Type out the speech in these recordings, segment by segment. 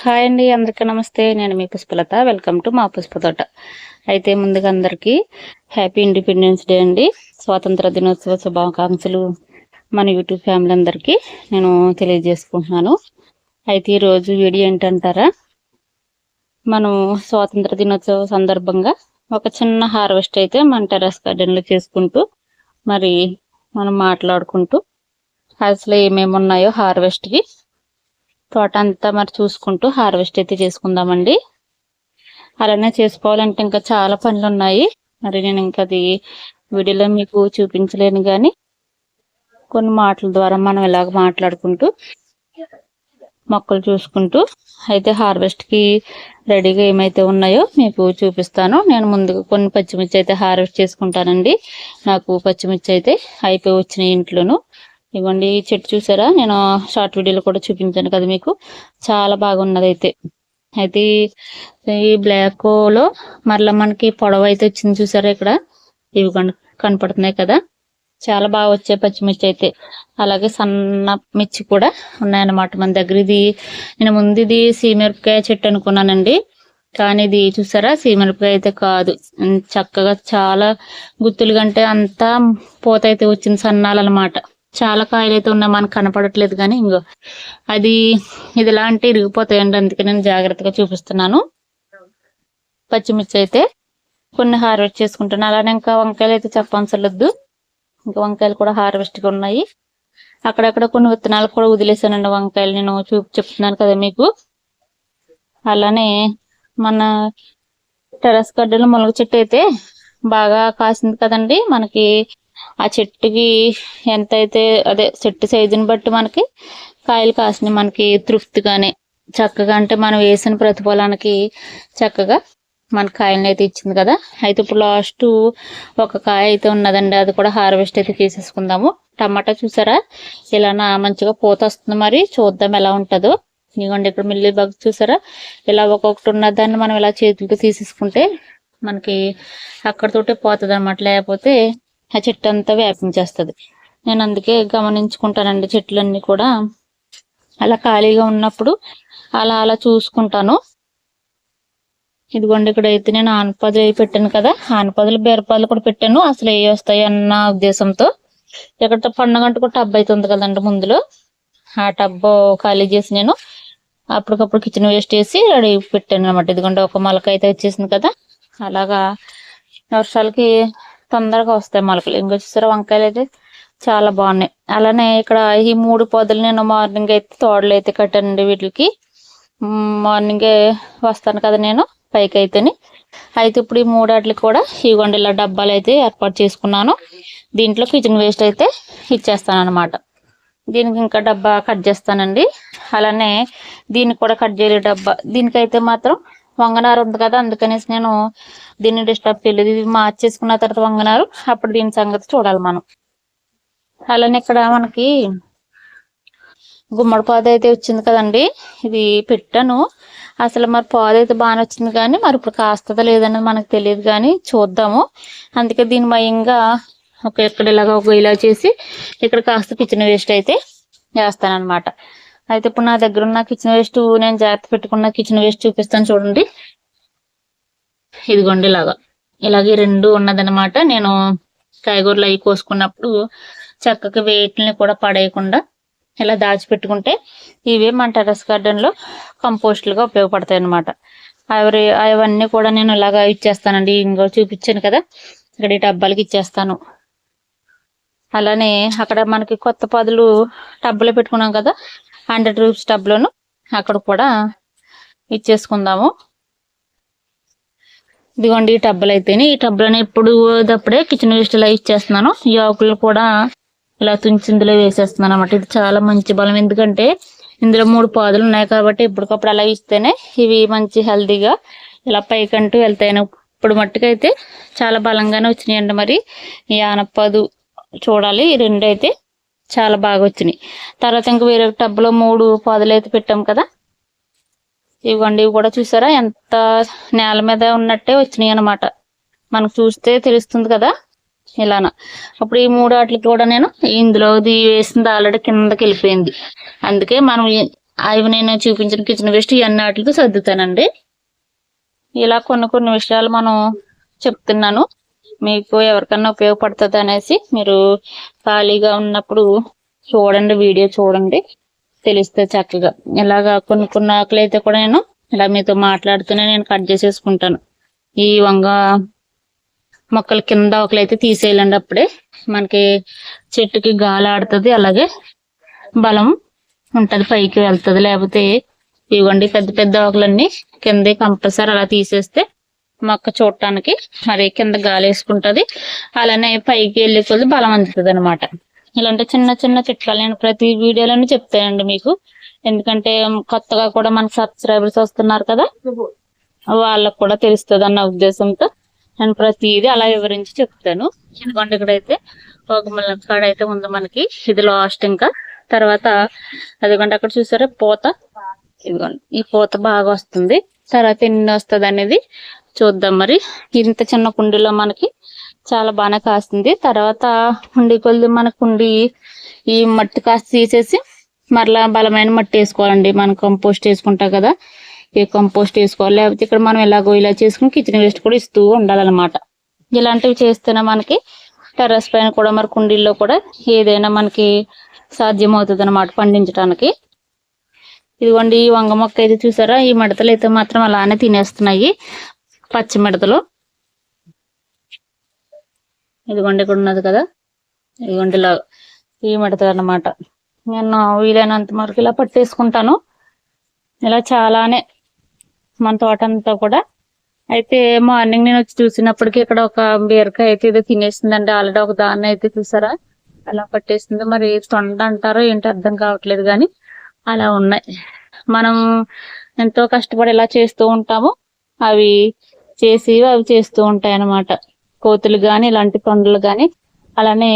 Hi అండి, అందరికీ నమస్తే. నేను మీ పుష్పలత. వెల్కమ్ టు మా పుష్పతోట. అయితే ముందుగా అందరికీ హ్యాపీ ఇండిపెండెన్స్ డే అండి. స్వాతంత్ర దినోత్సవ శుభాకాంక్షలు మన యూట్యూబ్ ఫ్యామిలీ అందరికీ నేను తెలియజేసుకుంటున్నాను. అయితే ఈరోజు వీడియో ఏంటంటారా, మనం స్వాతంత్ర దినోత్సవ సందర్భంగా ఒక చిన్న హార్వెస్ట్ అయితే మన టెర్రస్ గార్డెన్లో చేసుకుంటూ మరి మనం మాట్లాడుకుంటూ అసలు ఏమేమి ఉన్నాయో హార్వెస్ట్కి తోట అంతా మరి చూసుకుంటూ హార్వెస్ట్ అయితే చేసుకుందామండి. అలానే చేసుకోవాలంటే ఇంకా చాలా పనులు ఉన్నాయి. మరి నేను ఇంకా అది వీడియోలో మీకు చూపించలేను, కానీ కొన్ని మాటల ద్వారా మనం ఇలాగ మాట్లాడుకుంటూ మొక్కలు చూసుకుంటూ అయితే హార్వెస్ట్కి రెడీగా ఏమైతే ఉన్నాయో మీకు చూపిస్తాను. నేను ముందుగా కొన్ని పచ్చిమిర్చి అయితే హార్వెస్ట్ చేసుకుంటానండి. నాకు పచ్చిమిర్చి అయితే అయిపోయి వచ్చినాయి ఇంట్లోను. ఇవ్వండి, ఈ చెట్టు చూసారా, నేను షార్ట్ వీడియోలో కూడా చూపించాను కదా మీకు. చాలా బాగున్నది. అయితే ఈ బ్లాక్లో మరలా మనకి పొడవ అయితే వచ్చింది చూసారా, ఇక్కడ ఇవి కనపడుతున్నాయి కదా. చాలా బాగా వచ్చాయి పచ్చిమిర్చి అయితే. అలాగే సన్న మిర్చి కూడా ఉన్నాయన్నమాట మన దగ్గర. నేను ముందు ఇది సీమిరపకాయ చెట్టు అనుకున్నానండి, కానీ ఇది చూసారా సీమిరపకాయ అయితే కాదు. చక్కగా చాలా గుత్తులు కంటే అంతా పూత అయితే వచ్చింది, సన్నాలన్నమాట. చాలా కాయలు అయితే ఉన్నాయి, మనకు కనపడట్లేదు కానీ ఇంకో అది ఇది ఇలాంటి ఇరిగిపోతాయండి. అందుకే నేను జాగ్రత్తగా చూపిస్తున్నాను. పచ్చిమిర్చి అయితే కొన్ని హార్వెస్ట్ చేసుకుంటున్నాను. అలానే ఇంకా వంకాయలు అయితే చెప్పవసరలేదు, ఇంకా వంకాయలు కూడా హార్వెస్ట్గా ఉన్నాయి. అక్కడక్కడ కొన్ని విత్తనాలు కూడా వదిలేసానండి వంకాయలు, నేను చెప్తున్నాను కదా మీకు. అలానే మన టెర్రస్ గార్డెన్లో మునగ చెట్టు అయితే బాగా కాసింది కదండి. మనకి ఆ చెట్టుకి ఎంత అయితే అదే చెట్టు సైజుని బట్టి మనకి కాయలు కాసినాయి. మనకి తృప్తిగానే చక్కగా, అంటే మనం వేసిన ప్రతిఫలానికి చక్కగా మన కాయలను అయితే ఇచ్చింది కదా. అయితే ఇప్పుడు లాస్ట్ ఒక కాయ అయితే ఉన్నదండి, అది కూడా హార్వెస్ట్ అయితే చేసేసుకుందాము. టమాటా చూసారా ఇలా మంచిగా పూత వస్తుంది, మరి చూద్దాం ఎలా ఉంటుందో. ఇదిగోండి, ఇక్కడ మిల్లీ బగ్ చూసారా, ఇలా ఒక్కొక్కటి ఉన్నదాన్ని మనం ఇలా చేతులతో తీసేసుకుంటే మనకి అక్కడతోటే పోతుంది అన్నమాట, లేకపోతే ఆ చెట్టు అంతా వ్యాపించేస్తుంది. నేను అందుకే గమనించుకుంటానండి చెట్లన్నీ కూడా. అలా ఖాళీగా ఉన్నప్పుడు అలా అలా చూసుకుంటాను. ఇదిగోండి, ఇక్కడ అయితే నేను ఆనపదులు అవి పెట్టాను కదా, ఆనపదులు బీరపాదులు కూడా పెట్టాను. అసలు ఏ వస్తాయి అన్న ఉద్దేశంతో ఇక్కడ పండుగంటూ కూడా టబ్ అవుతుంది కదండి ముందులో, ఆ టబ్ ఖాళీ చేసి నేను అప్పటికప్పుడు కిచెన్ వేస్ట్ చేసి రెడీ పెట్టాను అనమాట. ఇదిగోండి, ఒక మొలక అయితే వచ్చేసింది కదా. అలాగా వర్షాలకి తొందరగా వస్తాయి మొలకలు. ఇంకా చూసారా వంకాయలు అయితే చాలా బాగున్నాయి. అలానే ఇక్కడ ఈ 3 పొదలు నేను మార్నింగ్ అయితే తోడలు అయితే కట్టానండి. వీటికి మార్నింగే వస్తాను కదా నేను పైకి అయితేని. అయితే ఇప్పుడు ఈ 3 వాటికి కూడా ఇవ్వండి ఇలా డబ్బాలు అయితే ఏర్పాటు చేసుకున్నాను. దీంట్లో కిచెన్ వేస్ట్ అయితే ఇచ్చేస్తాను అనమాట. దీనికి ఇంకా డబ్బా కట్ చేస్తానండి. అలానే దీనికి కూడా కట్ చేయలే డబ్బా. దీనికైతే మాత్రం వంగనారు ఉంది కదా, అందుకనేసి నేను దీన్ని డిస్టర్బ్ చేయలేదు. ఇది మార్చేసుకున్న తర్వాత వంగనారు, అప్పుడు దీని సంగతి చూడాలి మనం. అలానే ఇక్కడ మనకి గుమ్మడి పాదు అయితే వచ్చింది కదండి, ఇది పెట్టాను. అసలు మరి పాదు అయితే బాగానే వచ్చింది, కానీ మరి ఇప్పుడు కాస్తుందా లేదన్నది మనకు తెలియదు, కానీ చూద్దాము. అందుకే దీని మయంగా ఇక్కడ ఇలాగ ఇలా చేసి ఇక్కడ కాస్త కిచెన్ వేస్ట్ అయితే వేస్తానమాట. అయితే ఇప్పుడు నా దగ్గర ఉన్న కిచెన్ వేస్ట్, నేను జాగ్రత్త పెట్టుకున్న కిచెన్ వేస్ట్ చూపిస్తాను చూడండి. ఇదిగోండి ఇలాగే 2 ఉన్నదనమాట. నేను కాయగూరలు అవి కోసుకున్నప్పుడు చక్కగా వేటిని కూడా పడేయకుండా ఇలా దాచిపెట్టుకుంటే ఇవే మన టెర్రస్ గార్డెన్లో కంపోస్ట్లుగా ఉపయోగపడతాయి అనమాట. అవన్నీ కూడా నేను ఇలాగా ఇచ్చేస్తానండి. ఇంకో చూపించాను కదా, ఇక్కడ ఈ డబ్బాలకి ఇచ్చేస్తాను. అలానే అక్కడ మనకి కొత్త పాదులు టబ్లో పెట్టుకున్నాం కదా, 100 రూపీస్ టబ్లోను, అక్కడ కూడా ఇచ్చేసుకుందాము. ఇదిగోండి ఈ టబ్బులు అయితేనే, ఈ టబ్లోనే ఇప్పుడు అప్పుడే కిచెన్ వేస్ట్ ఇలా ఇచ్చేస్తున్నాను. ఈ ఆకులు కూడా ఇలా తుంచి ఇందులో వేసేస్తున్నాను అనమాట. ఇది చాలా మంచి బలం, ఎందుకంటే ఇందులో 3 పాదులు ఉన్నాయి కాబట్టి ఎప్పటికప్పుడు అలా ఇస్తేనే ఇవి మంచి హెల్తీగా ఇలా పైకంటూ వెళ్తాయి. ఇప్పుడు మట్టుకైతే చాలా బలంగానే వచ్చినాయండి. మరి ఈ ఆనపదు చూడాలి, ఈ 2 అయితే చాలా బాగా వచ్చినాయి. తర్వాత ఇంకా వేరే టబ్లో 3 పాదులు అయితే పెట్టాం కదా. ఇవ్వండి, ఇవి కూడా చూసారా ఎంత నేల మీద ఉన్నట్టే వచ్చినాయి అనమాట. మనకు చూస్తే తెలుస్తుంది కదా ఇలానా. అప్పుడు ఈ 3 వాటికి కూడా నేను ఇందులో వేసింది ఆల్రెడీ కిందకి వెళ్ళిపోయింది. అందుకే మనం అవి నేను చూపించిన కిచెన్ వేస్ట్ ఇవన్నీ వాటికి సర్దుతానండి. ఇలా కొన్ని కొన్ని విషయాలు మనం చెప్తున్నాను, మీకు ఎవరికన్నా ఉపయోగపడుతుంది అనేసి. మీరు ఖాళీగా ఉన్నప్పుడు చూడండి, వీడియో చూడండి, తెలిస్తే చక్కగా. ఇలాగా కొన్ని కొన్ని ఆకులు అయితే కూడా నేను ఇలా మీతో మాట్లాడుతూనే నేను కట్ చేసేసుకుంటాను. ఈ వంగ మొక్కల కింద ఆకులు అయితే తీసేయాలండి, అప్పుడే మనకి చెట్టుకి గాలి ఆడుతుంది, అలాగే బలం ఉంటది, పైకి వెళ్తుంది. లేకపోతే ఇవ్వండి పెద్ద పెద్ద ఆకులన్నీ కింద కంపల్సరీ అలా తీసేస్తే మొక్క చూడటానికి మరి కింద గాలి వేసుకుంటది, అలానే పైకి వెళ్ళే కొద్ది బలం అందుతుంది అనమాట. ఇలాంటి చిన్న చిన్న చిట్కాలు నేను ప్రతి వీడియోలోనే చెప్తానండి మీకు. ఎందుకంటే కొత్తగా కూడా మన సబ్స్క్రైబర్స్ వస్తున్నారు కదా, వాళ్ళకు కూడా తెలుస్తుంది అన్న ఉద్దేశంతో నేను ప్రతిదీ అలా వివరించి చెప్తాను. ఎందుకంటే ఇక్కడైతే ఒక ములక్కాడ అయితే ఉంది మనకి, ఇది లాస్ట్. ఇంకా తర్వాత అదిగోండి అక్కడ చూసారా పూత, ఇదిగోండి ఈ పూత బాగా వస్తుంది. తర్వాత ఎన్ని వస్తుంది అనేది చూద్దాం. మరి ఇంత చిన్న కుండీలో మనకి చాలా బాగానే కాస్తుంది. తర్వాత కుండీ కొద్ది మన కుండీ ఈ మట్టి కాస్త తీసేసి మరలా బలమైన మట్టి వేసుకోవాలండి. మనం కంపోస్ట్ వేసుకుంటాం కదా, ఈ కంపోస్ట్ వేసుకోవాలి. లేకపోతే ఇక్కడ మనం ఎలాగో ఇలా చేసుకుని కిచెన్ వేస్ట్ కూడా ఇస్తూ ఉండాలన్నమాట. ఇలాంటివి చేస్తేనే మనకి టెర్రస్ పైన కూడా మరి కుండీల్లో కూడా ఏదైనా మనకి సాధ్యం అవుతుంది అనమాట పండించడానికి. ఇదిగోండి ఈ వంగ మొక్క అయితే చూసారా, ఈ మిడతలు అయితే మాత్రం అలానే తినేస్తున్నాయి, పచ్చి మిడతలు. ఇదిగోండి ఇక్కడ ఉన్నది కదా, ఇదిగోండి ఇలా ఈ మిడతలు అన్నమాట. నేను వీలైనంత వరకు ఇలా పట్టేసుకుంటాను. ఇలా చాలానే మన తోట అంతా కూడా. అయితే మార్నింగ్ నేను వచ్చి చూసినప్పటికీ ఇక్కడ ఒక బీరకాయ అయితే ఇది తినేసిందండి ఆల్రెడీ. ఒక దాన్ని అయితే చూసారా అలా పట్టేసింది. మరి తొండ అంటారో ఏంటి అర్థం కావట్లేదు, కానీ అలా ఉన్నాయి. మనం ఎంతో కష్టపడి ఇలా చేస్తూ ఉంటాము, అవి చేస్తూ ఉంటాయి అన్నమాట. కోతులు గాని ఇలాంటి తొండలు గాని అలానే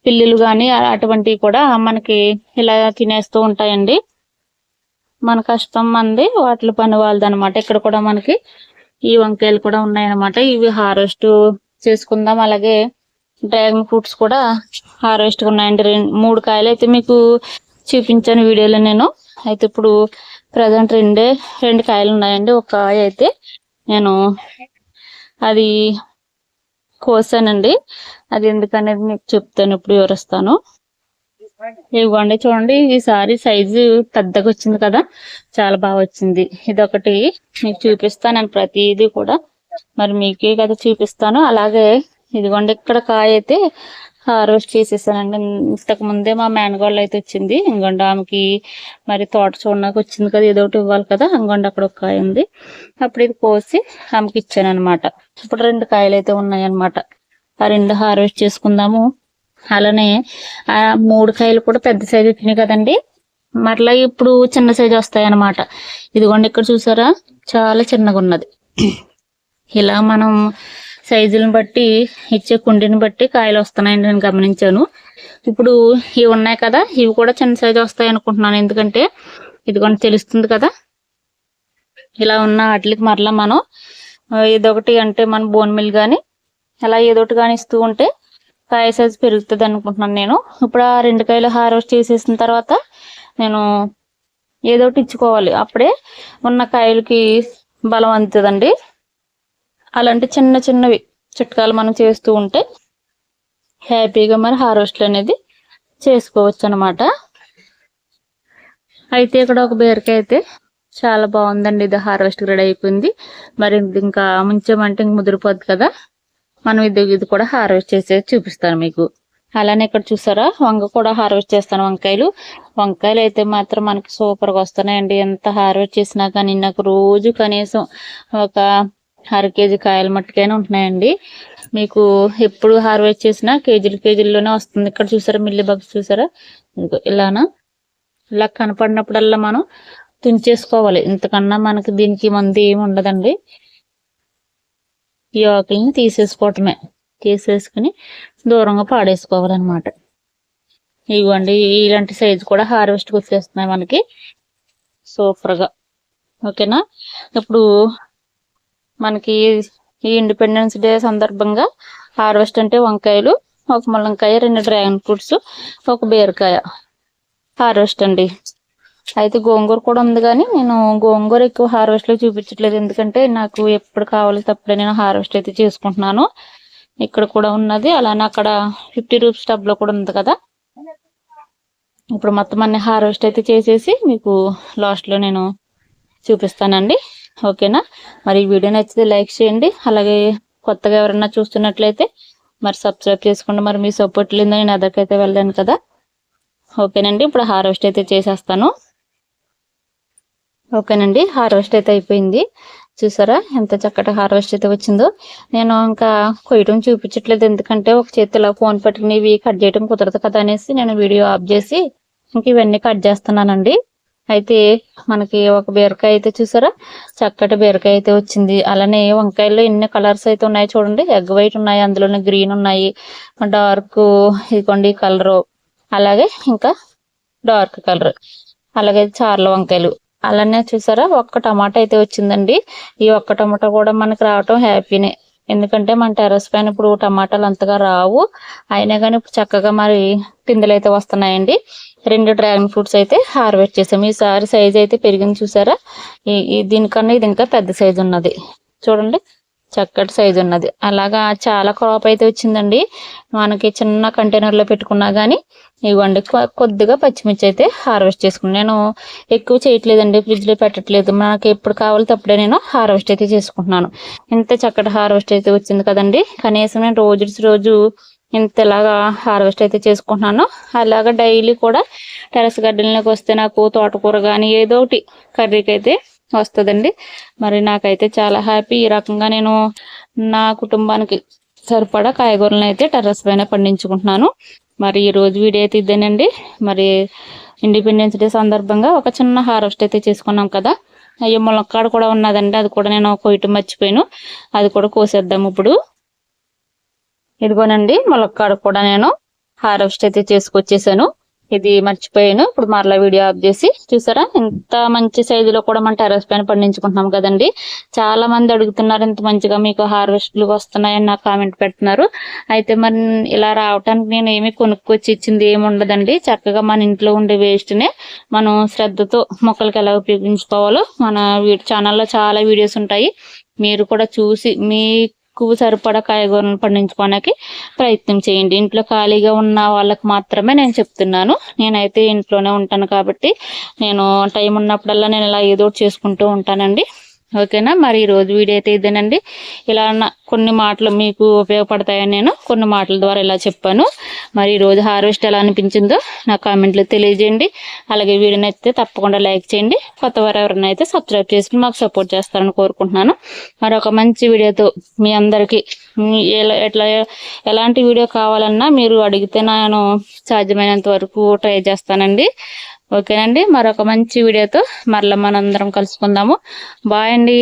పిల్లులు గాని అటువంటివి కూడా మనకి ఇలా తినేస్తూ ఉంటాయండి. మన కష్టం మంది, వాటి పని వాళ్ళది అనమాట. ఇక్కడ కూడా మనకి ఈ వంకాయలు కూడా ఉన్నాయన్నమాట. ఇవి హార్వెస్ట్ చేసుకుందాం. అలాగే డ్రాగన్ ఫ్రూట్స్ కూడా హార్వెస్ట్ ఉన్నాయండి. 3 కాయలు అయితే మీకు చూపించాను వీడియోలో నేను. అయితే ఇప్పుడు ప్రజెంట్ 2 కాయలు ఉన్నాయండి. ఒక కాయ అయితే నేను అది కోసానండి, అది ఎందుకనేది మీకు చెప్తాను, ఇప్పుడు వివరిస్తాను. ఇవ్వండి చూడండి, ఈసారి సైజు పెద్దగా వచ్చింది కదా, చాలా బాగా వచ్చింది. ఇదొకటి మీకు చూపిస్తాను నేను ప్రతిదీ కూడా, మరి మీకే కదా చూపిస్తాను. అలాగే ఇదిగోండి ఇక్కడ కాయ అయితే హార్వెస్ట్ చేసేసానండి. ఇంతకు ముందే మా మేనగోళ్ళు అయితే వచ్చింది. ఇంకొండ ఆమెకి మరి తోట చూడడానికి వచ్చింది కదా, ఏదో ఒకటి ఇవ్వాలి కదా. ఇంకొండ అక్కడ ఒక కాయ ఉంది, అప్పుడు ఇది కోసి ఆమెకి ఇచ్చాను అనమాట. ఇప్పుడు 2 కాయలు అయితే ఉన్నాయి అనమాట. ఆ 2 హార్వెస్ట్ చేసుకుందాము. అలానే ఆ 3 కాయలు కూడా పెద్ద సైజు వచ్చినాయి కదండి, మరలా ఇప్పుడు చిన్న సైజు వస్తాయి అనమాట. ఇదిగోండి ఇక్కడ చూసారా చాలా చిన్నగా ఉన్నది. ఇలా మనం సైజులను బట్టి ఇచ్చే కుండీని బట్టి కాయలు వస్తున్నాయని నేను గమనించాను. ఇప్పుడు ఇవి ఉన్నాయి కదా, ఇవి కూడా చిన్న సైజు వస్తాయి అనుకుంటున్నాను. ఎందుకంటే ఇదిగోండి తెలుస్తుంది కదా, ఇలా ఉన్న వాటికి మరలా మనం ఏదొకటి అంటే మన బోన్ మిల్ కానీ అలా ఏదోటి కానీ ఇస్తూ ఉంటే కాయ సైజు పెరుగుతుంది అనుకుంటున్నాను నేను. ఇప్పుడు ఆ 2 కాయలు హార్వెస్ట్ చేసేసిన తర్వాత నేను ఏదోటి ఇచ్చుకోవాలి, అప్పుడే ఉన్న కాయలకి బలం అందుతుందండి. అలాంటి చిన్న చిన్నవి చిట్కాలు మనం చేస్తూ ఉంటే హ్యాపీగా మరి హార్వెస్ట్లు అనేది చేసుకోవచ్చు అనమాట. అయితే ఇక్కడ ఒక బీరకాయ అయితే చాలా బాగుందండి, ఇది హార్వెస్ట్ రెడీ అయిపోయింది. మరి ఇంకా ముంచేమంటే ఇంక ముదిరిపోద్ది కదా, మనం ఇది కూడా హార్వెస్ట్ చేసేది చూపిస్తాను మీకు. అలానే ఇక్కడ చూసారా వంగ కూడా హార్వెస్ట్ చేస్తాను. వంకాయలు అయితే మాత్రం మనకి సూపర్గా వస్తున్నాయండి. ఎంత హార్వెస్ట్ చేసినా కానీ నాకు రోజు కనీసం ఒక 1/2 కేజీ కాయలు మట్టుకైనా ఉంటున్నాయండి. మీకు ఎప్పుడు హార్వెస్ట్ చేసినా కేజీల్లోనే వస్తుంది. ఇక్కడ చూసారా మిల్లీ బగ్స్ చూసారా, ఇలా కనపడినప్పుడల్లా మనం తుంచేసుకోవాలి. ఇంతకన్నా మనకి దీనికి మందు ఏమి ఉండదండి. ఈ ఆకుల్ని తీసేసుకోవటమే, తీసేసుకుని దూరంగా పాడేసుకోవాలన్నమాట. ఇవ్వండి ఇలాంటి సైజు కూడా హార్వెస్ట్కి వచ్చేస్తున్నాయి మనకి సూపర్గా. ఓకేనా, ఇప్పుడు మనకి ఈ ఇండిపెండెన్స్ డే సందర్భంగా హార్వెస్ట్ అంటే వంకాయలు, ఒక ముల్లంకాయ, 2 డ్రాగన్ ఫ్రూట్స్, ఒక బీరకాయ హార్వెస్ట్ అండి. అయితే గోంగూర కూడా ఉంది, కానీ నేను గోంగూర ఎక్కువ హార్వెస్ట్ లో చూపించట్లేదు, ఎందుకంటే నాకు ఎప్పుడు కావాలి తప్పుడే నేను హార్వెస్ట్ అయితే చేసుకుంటున్నాను. ఇక్కడ కూడా ఉన్నది, అలానే అక్కడ 50 రూపీస్ టబ్ లో కూడా ఉంది కదా. ఇప్పుడు మొత్తం అన్ని హార్వెస్ట్ అయితే చేసేసి మీకు లాస్ట్ లో నేను చూపిస్తానండి. ఓకేనా, మరి ఈ వీడియో నచ్చితే లైక్ చేయండి, అలాగే కొత్తగా ఎవరైనా చూస్తున్నట్లయితే మరి సబ్స్క్రైబ్ చేసుకోండి. మరి మీ సపోర్ట్ లేదు నేను అదర్కైతే వెళ్ళాను కదా. ఓకేనండి, ఇప్పుడు హార్వెస్ట్ అయితే చేసేస్తాను. ఓకేనండి, హార్వెస్ట్ అయితే అయిపోయింది. చూసారా ఎంత చక్కటి హార్వెస్ట్ అయితే వచ్చిందో. నేను ఇంకా కొయ్యటం చూపించట్లేదు, ఎందుకంటే ఒక చేతిలో ఫోన్ పట్టుకుని ఇవి కట్ చేయడం కుదరదు కదా అనేసి నేను వీడియో ఆఫ్ చేసి ఇంక ఇవన్నీ కట్ చేస్తున్నానండి. అయితే మనకి ఒక బీరకాయ అయితే చూసారా, చక్కటి బీరకాయ అయితే వచ్చింది. అలానే వంకాయల్లో ఎన్ని కలర్స్ అయితే ఉన్నాయి చూడండి. ఎగ్ వైట్ ఉన్నాయి, అందులోనే గ్రీన్ ఉన్నాయి, డార్క్ ఇదిగోండి కలరు, అలాగే ఇంకా డార్క్ కలర్, అలాగే చార్ల వంకాయలు. అలానే చూసారా ఒక్క టమాటా అయితే వచ్చిందండి. ఈ ఒక్క టమాటా కూడా మనకు రావటం హ్యాపీనే, ఎందుకంటే మన టెర్రస్ పైన ఇప్పుడు టమాటాలు అంతగా రావు, అయినా కానీ ఇప్పుడు చక్కగా మరి పిందెలు అయితే వస్తున్నాయండి. 2 డ్రాగన్ ఫ్రూట్స్ అయితే హార్వెస్ట్ చేసాము. ఈసారి సైజ్ అయితే పెరిగింది చూసారా. దీనికన్నా ఇది ఇంకా పెద్ద సైజు ఉన్నది చూడండి, చక్కటి సైజు ఉన్నది. అలాగా చాలా క్రాప్ అయితే వచ్చిందండి. మనకి చిన్న కంటైనర్లో పెట్టుకున్నా కానీ ఇవ్వండి. కొద్దిగా పచ్చిమిర్చి అయితే హార్వెస్ట్ చేసుకున్నాను. నేను ఎక్కువ చేయట్లేదండి, ఫ్రిడ్జ్లో పెట్టట్లేదు, మనకి ఎప్పుడు కావాలో తప్పుడే నేను హార్వెస్ట్ అయితే చేసుకుంటున్నాను. ఇంత చక్కటి హార్వెస్ట్ అయితే వచ్చింది కదండి. కనీసం నేను రోజు ఇంతలాగా హార్వెస్ట్ అయితే చేసుకుంటున్నాను. అలాగా డైలీ కూడా టెరస్ గార్డెన్లోకి వస్తే నాకు తోటకూర కానీ ఏదో ఒకటి కర్రీకి అయితే వస్తుందండి. మరి నాకైతే చాలా హ్యాపీ. ఈ రకంగా నేను నా కుటుంబానికి సరిపడా కాయగూరలను అయితే టెర్రస్ పైన పండించుకుంటున్నాను. మరి ఈ రోజు వీడియో అయితే ఇదేనండి. మరి ఇండిపెండెన్స్ డే సందర్భంగా ఒక చిన్న హార్వెస్ట్ అయితే చేసుకున్నాం కదా. అయ్యో ములక్కాడ కూడా ఉన్నదండి, అది కూడా నేను కొయ్యటం మర్చిపోయాను, అది కూడా కోసేద్దాం ఇప్పుడు. ఇదిగోనండి ములక్కాడ కూడా నేను హార్వెస్ట్ అయితే చేసుకొచ్చేసాను. ఇది మర్చిపోయాను, ఇప్పుడు మరలా వీడియో ఆఫ్ చేసి చూసారా ఇంత మంచి సైజులో కూడా మన టెర్రస్ పైన పండించుకుంటున్నాం కదండి. చాలా మంది అడుగుతున్నారు ఇంత మంచిగా మీకు హార్వెస్ట్లు వస్తున్నాయని నాకు కామెంట్ పెడుతున్నారు. అయితే మరి ఇలా రావటానికి నేను ఏమి కొనుక్కొచ్చి ఇచ్చింది ఏమి ఉండదండి. చక్కగా మన ఇంట్లో ఉండే వేస్ట్నే మనం శ్రద్ధతో మొక్కలకి ఎలా ఉపయోగించుకోవాలో మన ఛానల్లో చాలా వీడియోస్ ఉంటాయి, మీరు కూడా చూసి మీకు సరిపడా కాయగూరలను పండించుకోవడానికి ప్రయత్నం చేయండి. ఇంట్లో ఖాళీగా ఉన్న వాళ్ళకి మాత్రమే నేను చెప్తున్నాను. నేనైతే ఇంట్లోనే ఉంటాను కాబట్టి నేను టైం ఉన్నప్పుడల్లా నేను ఇలా ఏదో ఒకటి చేసుకుంటూ ఉంటానండి. ఓకేనా, మరి ఈరోజు వీడియో అయితే ఇదేనండి. ఇలా కొన్ని మాటలు మీకు ఉపయోగపడతాయని నేను కొన్ని మాటల ద్వారా ఇలా చెప్పాను. మరి ఈరోజు హార్వెస్ట్ ఎలా అనిపించిందో నా కామెంట్లో తెలియజేయండి. అలాగే వీడియో నచ్చితే తప్పకుండా లైక్ చేయండి. కొత్త వారు ఎవరైనా అయితే సబ్స్క్రైబ్ చేసుకుని మాకు సపోర్ట్ చేస్తారని కోరుకుంటున్నాను. మరి ఒక మంచి వీడియోతో మీ అందరికీ ఎలాంటి వీడియో కావాలన్నా మీరు అడిగితే నేను సాధ్యమైనంత వరకు ట్రై చేస్తానండి. ఓకేనండి, మరొక మంచి వీడియోతో మరలా మనందరం కలుసుకుందాము. బాయ్ అండి.